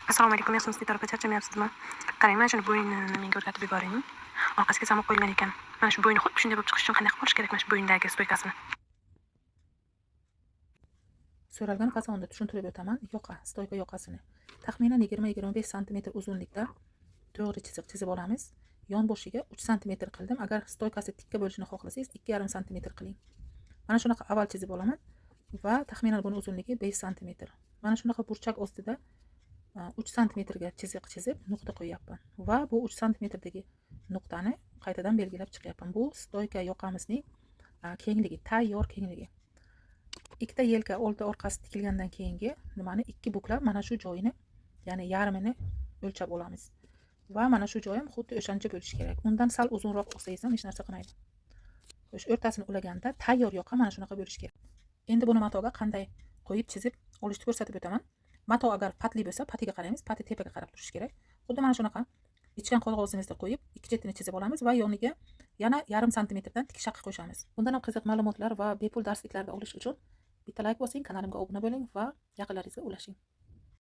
Assalomu alaykum, yaxshimisiz tarafga charchamayapsizmi? Qarang, mana shuni bo'yinni menga o'rgatib yuboring. Orqasiga zamok qo'yilgan ekan. Mana shu bo'yni xuddi shunday bo'lib chiqish uchun qanday qilish kerak mana shu bo'yindagi stoykasini? So'ralgan fasonda tushuntirib o'taman. Stoyka yoqasini taxminan 20-25 sm uzunlikda to'g'ri chiziq chizib olamiz. Yon boshiga 3 sm qildim. Agar stoykasi tikka bo'lishini xohlasangiz 2,5 sm qiling. Mana shunaqa avval chizib olaman va taxminan buni uzunligi 5 sm. Mana shunaqa burchak ostida 3 sm ga chiziq chizib nuqta qo'yapman va bu 3 sm dagi nuqtani qaytadan belgilab chiqyapman. Bu stoyka yoqamizning kengligi, tayyor kengligi. Ikkita yelka oldi orqasi tikilgandan keyingi nimani ikki buklab mana shu joyini, ya'ni yarmini o'lchab olamiz. Va mana shu joy ham xuddi o'shancha bo'lishi kerak. Undan sal uzunroq olsangiz ham hech narsa qilmaydi. Xo'sh, o'rtasini ulaganda tayyor yoqa mana shunaqa bo'lishi kerak. Endi buni matoga qanday qo'yib chizib olishni ko'rsatib o'taman. Mato agar patli bo'lsa, patiga qaraymiz, pati tepaga qarab turishi kerak. Xuddi mana shunaqa ichgan qog'ozimizda qo'yib, ikki chetini chizib olamiz va yoniga yana 0,5 santimetrdan tik shaqqa qo'shamiz. Bundan ham qiziq ma'lumotlar va bepul darsliklarni olish uchun bitta like bosing, kanalimga obuna bo'ling va yaqinlaringizga ulashing.